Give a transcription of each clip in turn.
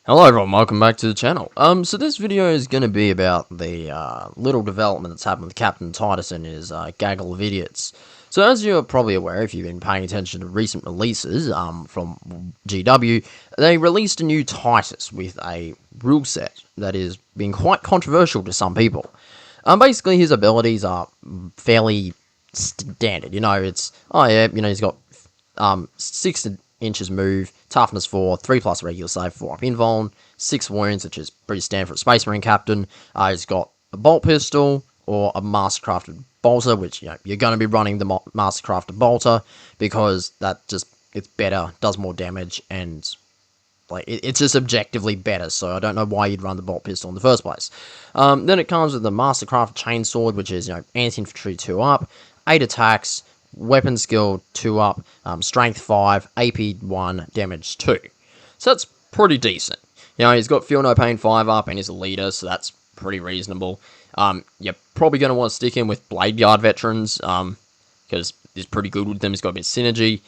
Hello everyone, welcome back to the channel. So this video is going to be about the little development that's happened with Captain Titus and his gaggle of idiots. So as you're probably aware, if you've been paying attention to recent releases from GW, they released a new Titus with a rule set that is being quite controversial to some people. Basically his abilities are fairly standard. He's got 6 inches move, toughness 4, 3 plus regular save, 4 up invuln, 6 wounds, which is pretty standard for a Space Marine captain. He's got a bolt pistol or a mastercrafted bolter, which you're going to be running the mastercrafted bolter because it's better, does more damage, and it's just objectively better, so I don't know why you'd run the bolt pistol in the first place. Then it comes with the mastercraft chainsword, which is anti-infantry 2 up, 8 attacks, weapon skill 2 up, strength 5, AP 1, damage 2. So that's pretty decent. He's got feel no pain 5 up and he's a leader, so that's pretty reasonable. You're probably going to want to stick in with Blade Guard veterans, because he's pretty good with them. He's got a bit of synergy,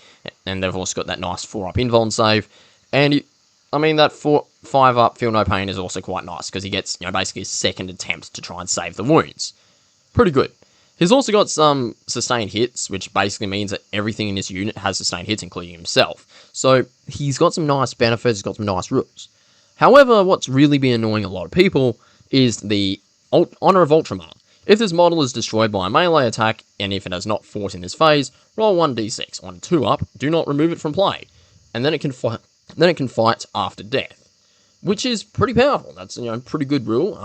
and they've also got that nice 4 up invuln save. And that 5 up feel no pain is also quite nice, because he gets, basically his second attempt to try and save the wounds. Pretty good. He's also got some sustained hits, which basically means that everything in his unit has sustained hits, including himself. So he's got some nice benefits, he's got some nice rules. However, what's really been annoying a lot of people is the Honor of Ultramar. If this model is destroyed by a melee attack, and if it has not fought in this phase, roll 1d6. On 2 up, do not remove it from play. And then it can fight after death, which is pretty powerful. That's a pretty good rule.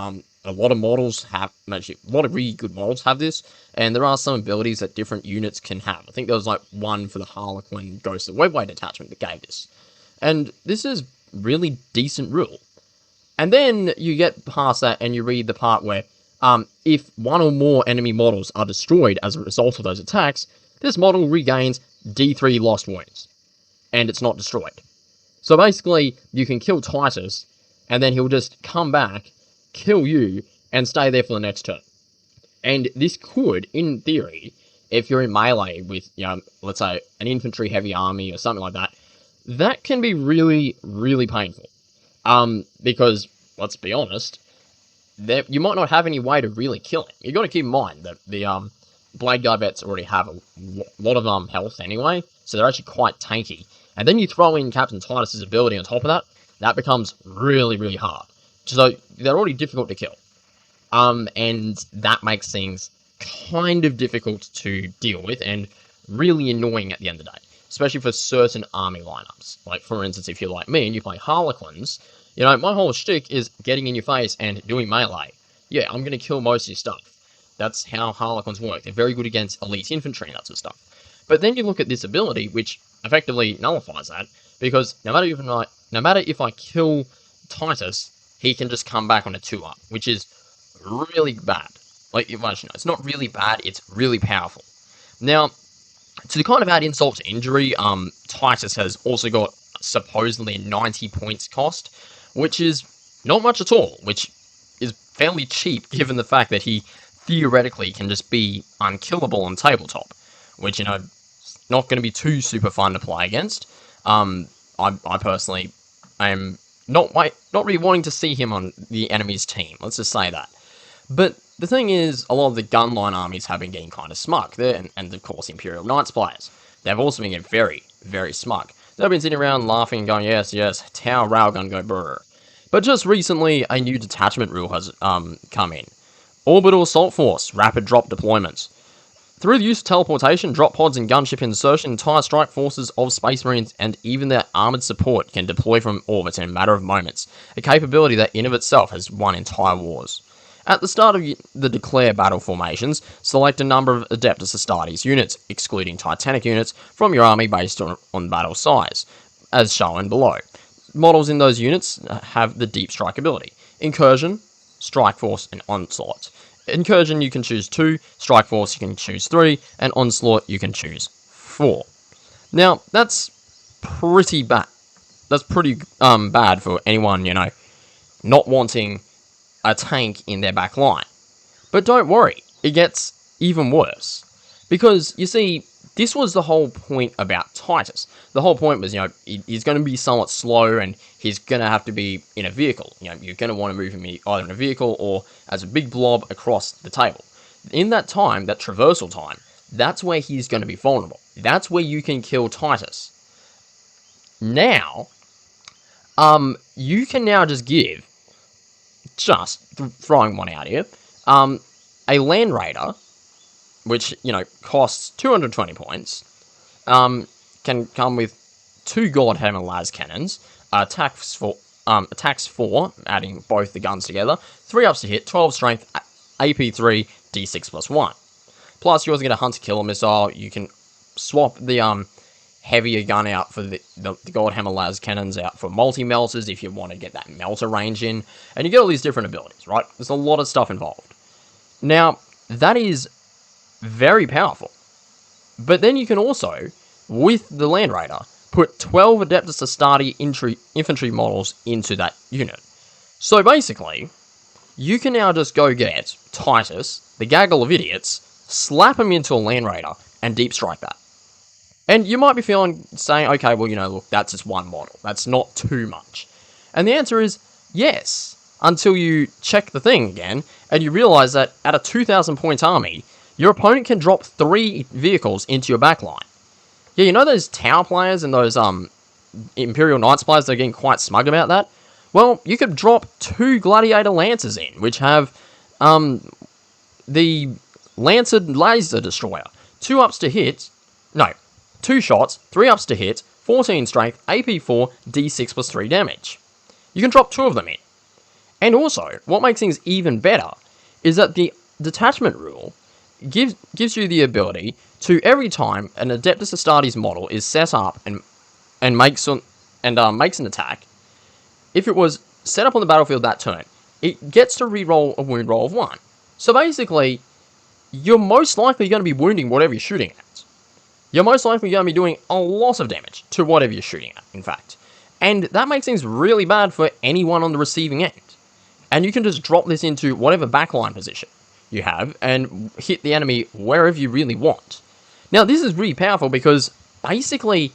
A lot of models have, actually, a lot of really good models have this, and there are some abilities that different units can have. I think there was one for the Harlequin Ghost of Webway detachment that gave this. And this is really decent rule. And then you get past that and you read the part where if one or more enemy models are destroyed as a result of those attacks, this model regains D3 lost wounds, and it's not destroyed. So basically, you can kill Titus, and then he'll just come back, kill you, and stay there for the next turn. And this could, in theory, if you're in melee with, let's say, an infantry heavy army or something like that, that can be really, really painful. Because, let's be honest, you might not have any way to really kill him. You've got to keep in mind that the Blade Guard vets already have a lot of health anyway, so they're actually quite tanky. And then you throw in Captain Titus' ability on top of that, that becomes really, really hard. So they're already difficult to kill. And that makes things kind of difficult to deal with and really annoying at the end of the day, especially for certain army lineups. Like, for instance, if you're like me and you play Harlequins, my whole shtick is getting in your face and doing melee. Yeah, I'm going to kill most of your stuff. That's how Harlequins work. They're very good against elite infantry and that sort of stuff. But then you look at this ability, which effectively nullifies that, because no matter if I kill Titus, he can just come back on a 2 up, which is really bad. It's not really bad, it's really powerful. Now, to kind of add insult to injury, Titus has also got supposedly 90 points cost, which is not much at all, which is fairly cheap given the fact that he theoretically can just be unkillable on tabletop, which, not going to be too super fun to play against. I personally am not really wanting to see him on the enemy's team, let's just say that. But the thing is, a lot of the gunline armies have been getting kind of smug there, and of course Imperial Knights players. They've also been getting very, very smug. They've been sitting around laughing and going, yes, Tower Railgun go brr. But just recently, a new detachment rule has come in. Orbital Assault Force, rapid drop deployments. Through the use of teleportation, drop pods and gunship insertion, entire strike forces of Space Marines and even their armoured support can deploy from orbit in a matter of moments, a capability that in of itself has won entire wars. At the start of the declare battle formations, select a number of Adeptus Astartes units, excluding Titanic units, from your army based on battle size, as shown below. Models in those units have the deep strike ability: Incursion, Strike Force, and Onslaught. Incursion you can choose 2, Strike Force you can choose 3, and Onslaught you can choose 4. Now, that's pretty bad. That's pretty bad for anyone, not wanting a tank in their back line. But don't worry, it gets even worse. Because, you see, this was the whole point about Titus. The whole point was, he's going to be somewhat slow and he's going to have to be in a vehicle. You're going to want to move him either in a vehicle or as a big blob across the table. In that time, that traversal time, that's where he's going to be vulnerable. That's where you can kill Titus. Now, you can now just give, throwing one out here, a Land Raider, which, costs 220 points, can come with 2 Godhammer las cannons, attacks 4, adding both the guns together, 3 ups to hit, 12 strength, AP 3, D6 plus 1. Plus, you also get a Hunter Killer Missile. You can swap the heavier gun out for the Godhammer las cannons out for multi-melters if you want to get that melter range in, and you get all these different abilities, right? There's a lot of stuff involved. Now, that is very powerful. But then you can also, with the Land Raider, put 12 Adeptus Astartes infantry models into that unit. So basically, you can now just go get Titus, the Gaggle of Idiots, slap him into a Land Raider, and deep strike that. And you might be saying, okay, well, look, that's just one model. That's not too much. And the answer is yes, until you check the thing again, and you realize that at a 2,000 point army, your opponent can drop 3 vehicles into your backline. Yeah, those Tower players and those Imperial Knights players that are getting quite smug about that? Well, you could drop 2 Gladiator Lancers in, which have the Lancer Laser Destroyer. 2 ups to hit, 2 shots, 3 ups to hit, 14 strength, AP 4, D6 plus 3 damage. You can drop 2 of them in. And also, what makes things even better is that the detachment rule gives you the ability to, every time an Adeptus Astartes model is set up and makes an attack, if it was set up on the battlefield that turn, it gets to reroll a wound roll of 1. So basically, you're most likely going to be wounding whatever you're shooting at. You're most likely going to be doing a lot of damage to whatever you're shooting at, in fact. And that makes things really bad for anyone on the receiving end. And you can just drop this into whatever backline position you have and hit the enemy wherever you really want. Now, this is really powerful because basically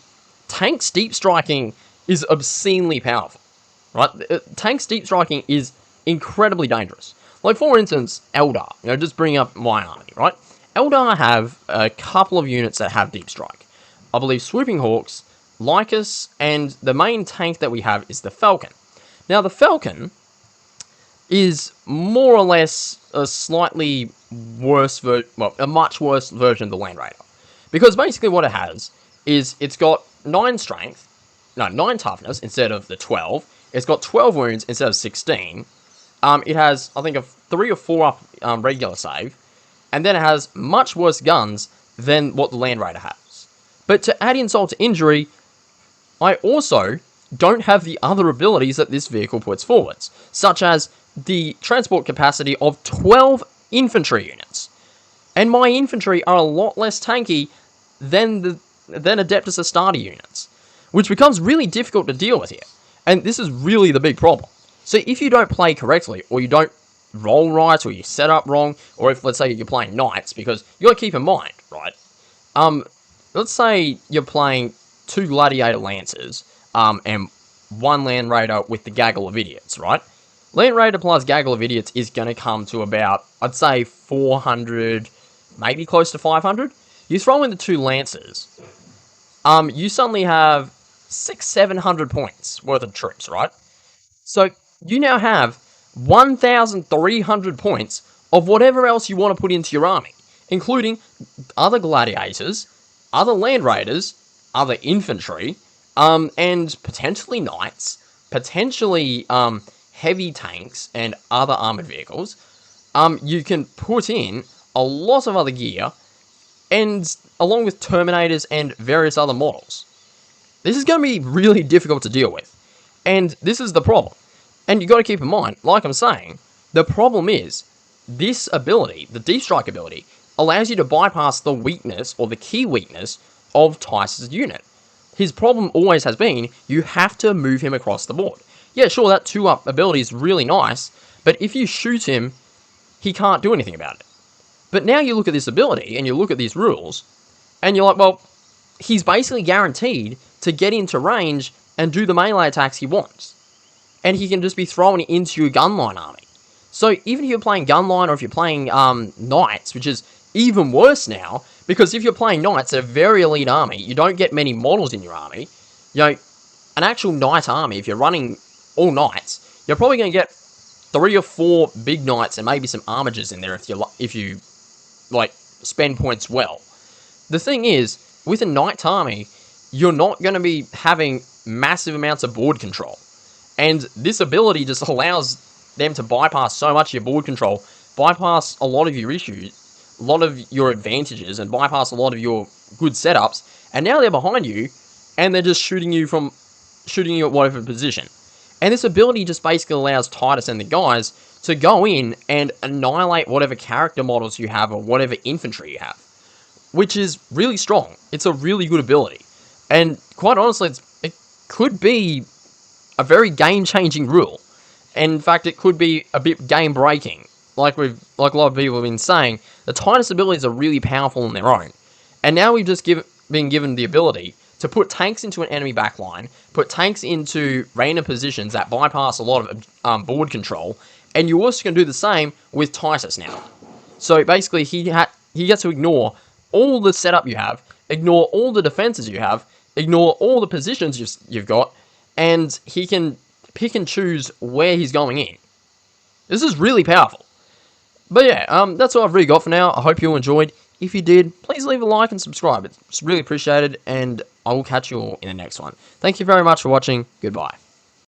tanks deep striking is obscenely powerful, right? Tanks deep striking is incredibly dangerous. Like, for instance, Eldar, just bring up my army, right? Eldar have a couple of units that have deep strike. I believe Swooping Hawks, Lycus, and the main tank that we have is the Falcon. Now, the Falcon is more or less a slightly worse a much worse version of the Land Raider. Because basically what it has is it's got 9 toughness instead of the 12. It's got 12 wounds instead of 16. It has, I think, a 3 or 4 up regular save. And then it has much worse guns than what the Land Raider has. But to add insult to injury, I also don't have the other abilities that this vehicle puts forwards, such as the transport capacity of 12 infantry units. And my infantry are a lot less tanky than Adeptus Astartes units, which becomes really difficult to deal with here. And this is really the big problem. So if you don't play correctly, or you don't roll right, or you set up wrong, or if, let's say, you're playing Knights, because you got to keep in mind, right? Let's say you're playing 2 Gladiator Lancers, and 1 Land Raider with the Gaggle of Idiots, right? Land Raider plus Gaggle of Idiots is going to come to about, I'd say, 400, maybe close to 500. You throw in the 2 Lancers, you suddenly have 600-700 points worth of troops, right? So you now have 1,300 points of whatever else you want to put into your army, including other gladiators, other Land Raiders, other infantry, and potentially knights, potentially heavy tanks, and other armored vehicles. You can put in a lot of other gear, and along with Terminators and various other models. This is going to be really difficult to deal with, and this is the problem. And you got to keep in mind, like I'm saying, the problem is this ability, the Deep Strike ability, allows you to bypass the weakness or the key weakness of Titus' unit. His problem always has been you have to move him across the board. Yeah, sure, that 2-up ability is really nice, but if you shoot him, he can't do anything about it. But now you look at this ability and you look at these rules, And you're like, well, he's basically guaranteed to get into range and do the melee attacks he wants. And he can just be thrown into your gunline army. So even if you're playing gunline or if you're playing knights, which is even worse now, because if you're playing knights, they're a very elite army. You don't get many models in your army. You know, an actual knight army, if you're running all knights, you're probably going to get 3 or 4 big knights and maybe some armigers in there if you like spend points well. The thing is, with a knight army, you're not going to be having massive amounts of board control. And this ability just allows them to bypass so much of your board control, bypass a lot of your issues, a lot of your advantages, and bypass a lot of your good setups. And now they're behind you, and they're just shooting you at whatever position. And this ability just basically allows Titus and the guys to go in and annihilate whatever character models you have or whatever infantry you have, which is really strong. It's a really good ability. And quite honestly, it could be a very game-changing rule. And in fact, it could be a bit game-breaking. Like a lot of people have been saying, the Titus abilities are really powerful on their own. And now we've just been given the ability to put tanks into an enemy backline, put tanks into random positions that bypass a lot of board control, and you're also going to do the same with Titus now. So basically, he gets to ignore all the setup you have, ignore all the defenses you have, ignore all the positions you've got, and he can pick and choose where he's going in. This is really powerful. But yeah, that's all I've really got for now. I hope you all enjoyed. If you did, please leave a like and subscribe. It's really appreciated, and I will catch you all in the next one. Thank you very much for watching. Goodbye.